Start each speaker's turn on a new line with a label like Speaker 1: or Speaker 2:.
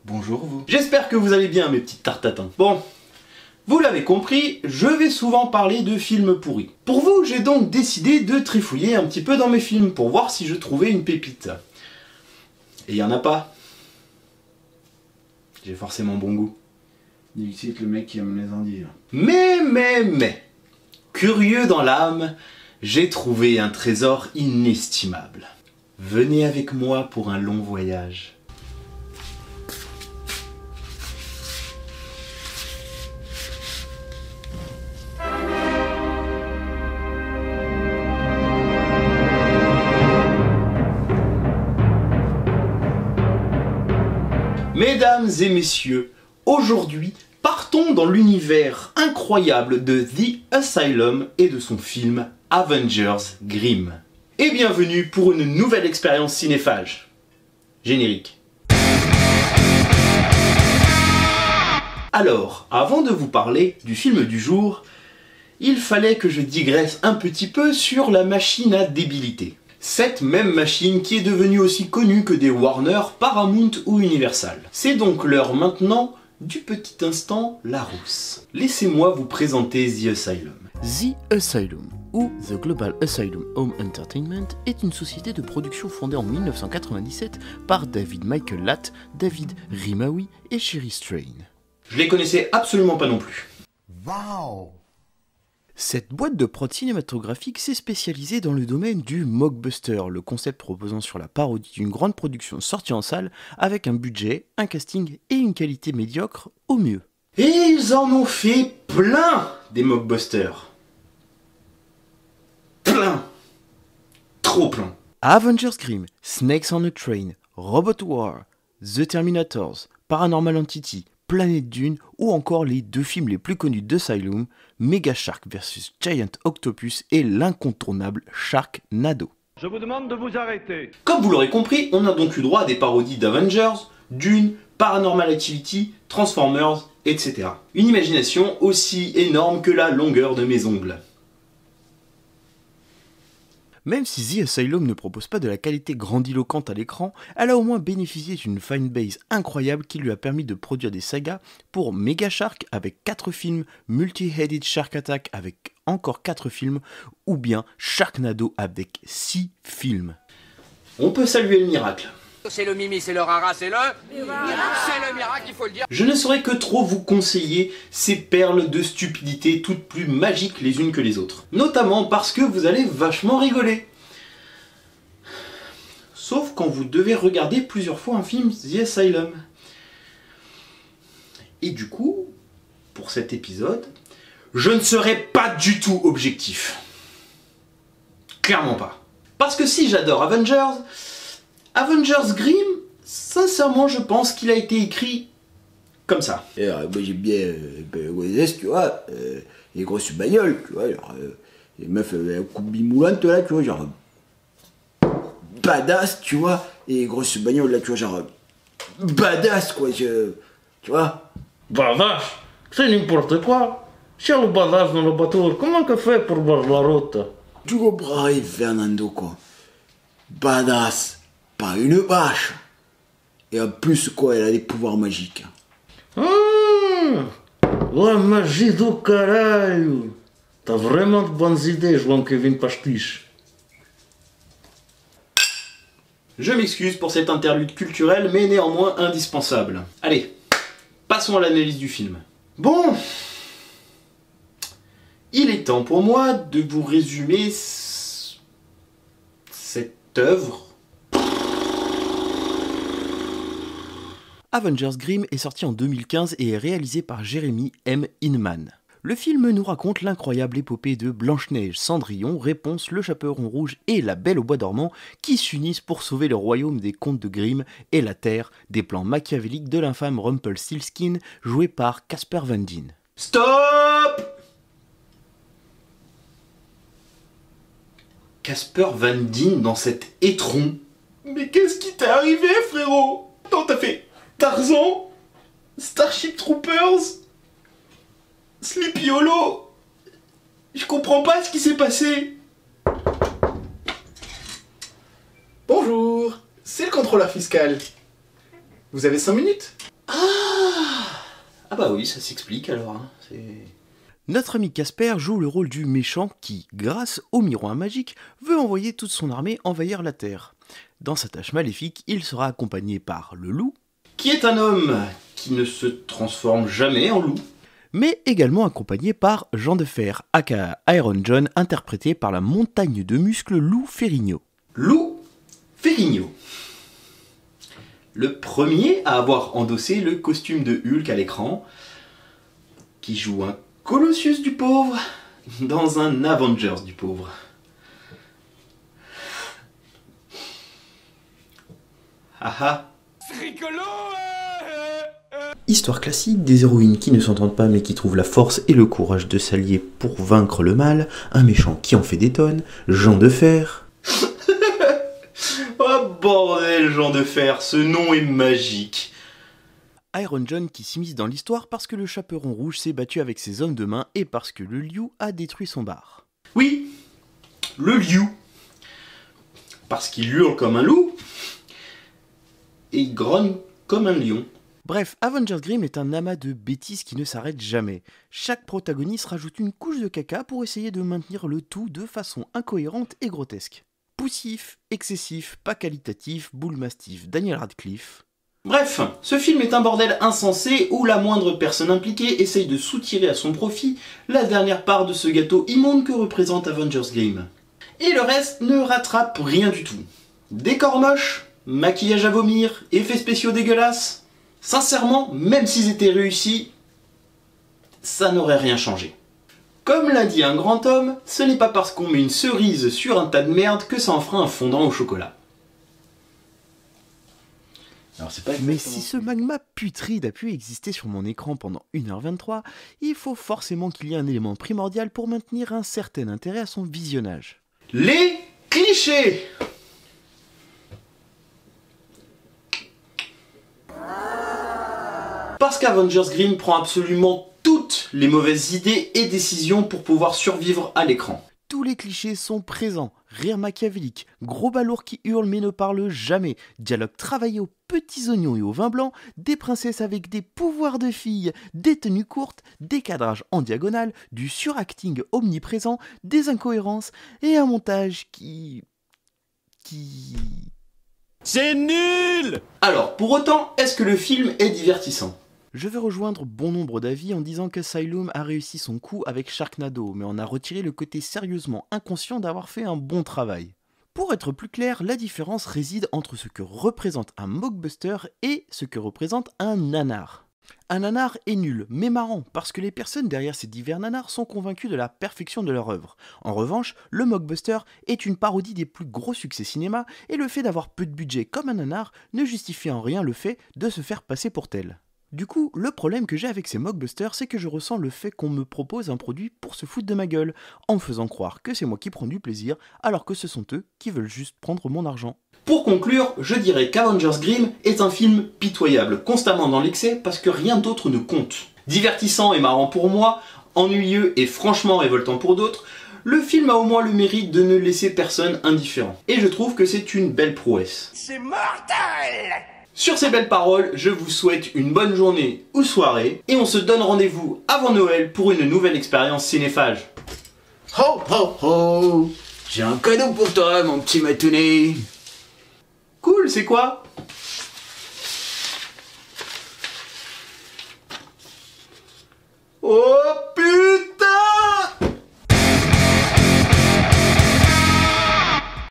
Speaker 1: Bonjour vous. J'espère que vous allez bien mes petites tartatins. Bon, vous l'avez compris, je vais souvent parler de films pourris. Pour vous, j'ai donc décidé de trifouiller un petit peu dans mes films pour voir si je trouvais une pépite. Et il y en a pas. J'ai forcément bon goût.
Speaker 2: Dixit, le mec qui aime les endives.
Speaker 1: Mais, curieux dans l'âme, j'ai trouvé un trésor inestimable. Venez avec moi pour un long voyage. Mesdames et messieurs, aujourd'hui, partons dans l'univers incroyable de The Asylum et de son film Avengers Grimm. Et bienvenue pour une nouvelle expérience cinéphage. Générique. Alors, avant de vous parler du film du jour, il fallait que je digresse un petit peu sur la machine à débilité. Cette même machine qui est devenue aussi connue que des Warner, Paramount ou Universal. C'est donc l'heure maintenant du petit instant Larousse. Laissez-moi vous présenter The Asylum.
Speaker 3: The Asylum, ou The Global Asylum Home Entertainment, est une société de production fondée en 1997 par David Michael Latt, David Rimawi et Sherry Strain.
Speaker 1: Je les connaissais absolument pas non plus.
Speaker 2: Waouh!
Speaker 3: Cette boîte de prod cinématographique s'est spécialisée dans le domaine du mockbuster, le concept reposant sur la parodie d'une grande production sortie en salle avec un budget, un casting et une qualité médiocre au mieux.
Speaker 1: Et ils en ont fait plein des mockbusters. Plein. Trop plein.
Speaker 3: Avengers Grimm, Snakes on a Train, Robot War, The Terminators, Paranormal Entity, Planète Dune ou encore les deux films les plus connus d'Asylum, Mega Shark vs Giant Octopus et l'incontournable Sharknado.
Speaker 4: Je vous demande de vous arrêter.
Speaker 1: Comme vous l'aurez compris, on a donc eu droit à des parodies d'Avengers, Dune, Paranormal Activity, Transformers, etc. Une imagination aussi énorme que la longueur de mes ongles.
Speaker 3: Même si The Asylum ne propose pas de la qualité grandiloquente à l'écran, elle a au moins bénéficié d'une fanbase incroyable qui lui a permis de produire des sagas pour Mega Shark avec 4 films, Multi-Headed Shark Attack avec encore 4 films, ou bien Sharknado avec 6 films.
Speaker 1: On peut saluer le miracle.
Speaker 5: C'est le mimi, c'est le rara, c'est le miracle, il faut le dire.
Speaker 1: Je ne saurais que trop vous conseiller ces perles de stupidité toutes plus magiques les unes que les autres. Notamment parce que vous allez vachement rigoler. Sauf quand vous devez regarder plusieurs fois un film The Asylum. Et du coup, pour cet épisode, je ne serai pas du tout objectif. Clairement pas. Parce que si j'adore Avengers Grimm, sincèrement, je pense qu'il a été écrit comme ça.
Speaker 2: Alors, moi j'aime bien Wes, tu vois, les grosses bagnoles, tu vois, genre, les meufs un coup de bimoulantes là, tu vois, genre badass, tu vois, et les grosses bagnoles là, tu vois, genre badass quoi, tu vois.
Speaker 4: Badass, c'est n'importe quoi. C'est le badass dans le bateau. Comment qu'on fait pour voir la route?
Speaker 2: Tu comprends, Fernando quoi. Badass. Pas une vache. Et en plus, quoi, elle a des pouvoirs magiques.
Speaker 4: La magie du caralho. T'as vraiment de bonnes idées, João Kevin Pastiche.
Speaker 1: Je m'excuse pour cette interlude culturelle, mais néanmoins indispensable. Allez, passons à l'analyse du film. Bon, il est temps pour moi de vous résumer cette œuvre.
Speaker 3: Avengers Grimm est sorti en 2015 et est réalisé par Jeremy M. Inman. Le film nous raconte l'incroyable épopée de Blanche-Neige, Cendrillon, Réponse, le Chaperon Rouge et la Belle au Bois dormant qui s'unissent pour sauver le royaume des contes de Grimm et la terre des plans machiavéliques de l'infâme Rumpelstiltskin joué par Casper Van Dien.
Speaker 1: Stop! Casper Van Dien dans cet étron. Mais qu'est-ce qui t'est arrivé, frérot? Attends, t'as fait Tarzan, Starship Troopers, Sleepy Hollow. Je comprends pas ce qui s'est passé. Bonjour, c'est le contrôleur fiscal. Vous avez 5 minutes? Ah bah oui, ça s'explique alors. Hein.
Speaker 3: Notre ami Casper joue le rôle du méchant qui, grâce au miroir magique, veut envoyer toute son armée envahir la Terre. Dans sa tâche maléfique, il sera accompagné par le loup,
Speaker 1: qui est un homme qui ne se transforme jamais en loup,
Speaker 3: mais également accompagné par Jean de Fer, aka Iron John, interprété par la montagne de muscles Lou Ferrigno.
Speaker 1: Lou Ferrigno. Le premier à avoir endossé le costume de Hulk à l'écran, qui joue un Colossus du pauvre dans un Avengers du pauvre. Haha.
Speaker 5: C'est rigolo.
Speaker 3: Histoire classique des héroïnes qui ne s'entendent pas mais qui trouvent la force et le courage de s'allier pour vaincre le mal, un méchant qui en fait des tonnes, Jean de Fer.
Speaker 1: Oh bordel, Jean de Fer, ce nom est magique.
Speaker 3: Iron John qui s'immisce dans l'histoire parce que le chaperon rouge s'est battu avec ses hommes de main et parce que le liu a détruit son bar.
Speaker 1: Oui, le liu. Parce qu'il hurle comme un loup et il grogne comme un lion.
Speaker 3: Bref, Avengers Grimm est un amas de bêtises qui ne s'arrête jamais. Chaque protagoniste rajoute une couche de caca pour essayer de maintenir le tout de façon incohérente et grotesque. Poussif, excessif, pas qualitatif, boule mastif, Daniel Radcliffe.
Speaker 1: Bref, ce film est un bordel insensé où la moindre personne impliquée essaye de soutirer à son profit la dernière part de ce gâteau immonde que représente Avengers Grimm. Et le reste ne rattrape rien du tout. Décor moche, maquillage à vomir, effets spéciaux dégueulasses. Sincèrement, même s'ils étaient réussis, ça n'aurait rien changé. Comme l'a dit un grand homme, ce n'est pas parce qu'on met une cerise sur un tas de merde que ça en fera un fondant au chocolat.
Speaker 2: Alors c'est pas
Speaker 3: Mais si ce magma putride a pu exister sur mon écran pendant 1h23, il faut forcément qu'il y ait un élément primordial pour maintenir un certain intérêt à son visionnage.
Speaker 1: Les clichés! Parce qu'Avengers Grimm prend absolument toutes les mauvaises idées et décisions pour pouvoir survivre à l'écran.
Speaker 3: Tous les clichés sont présents. Rire machiavélique, gros balourd qui hurle mais ne parle jamais, dialogue travaillé aux petits oignons et au vin blanc, des princesses avec des pouvoirs de filles, des tenues courtes, des cadrages en diagonale, du suracting omniprésent, des incohérences et un montage qui...
Speaker 5: C'est nul.
Speaker 1: Alors, pour autant, est-ce que le film est divertissant ?
Speaker 3: Je vais rejoindre bon nombre d'avis en disant qu'Asylum a réussi son coup avec Sharknado, mais on a retiré le côté sérieusement inconscient d'avoir fait un bon travail. Pour être plus clair, la différence réside entre ce que représente un mockbuster et ce que représente un nanar. Un nanar est nul, mais marrant, parce que les personnes derrière ces divers nanars sont convaincues de la perfection de leur œuvre. En revanche, le mockbuster est une parodie des plus gros succès cinéma, et le fait d'avoir peu de budget comme un nanar ne justifie en rien le fait de se faire passer pour tel. Du coup, le problème que j'ai avec ces mockbusters, c'est que je ressens le fait qu'on me propose un produit pour se foutre de ma gueule, en me faisant croire que c'est moi qui prends du plaisir, alors que ce sont eux qui veulent juste prendre mon argent.
Speaker 1: Pour conclure, je dirais qu'Avengers Grimm est un film pitoyable, constamment dans l'excès parce que rien d'autre ne compte. Divertissant et marrant pour moi, ennuyeux et franchement révoltant pour d'autres, le film a au moins le mérite de ne laisser personne indifférent. Et je trouve que c'est une belle prouesse.
Speaker 5: C'est mortel.
Speaker 1: Sur ces belles paroles, je vous souhaite une bonne journée ou soirée, et on se donne rendez-vous avant Noël pour une nouvelle expérience cinéphage.
Speaker 2: Ho ho ho! J'ai un cadeau pour toi, mon petit matounet!
Speaker 1: Cool, c'est quoi ?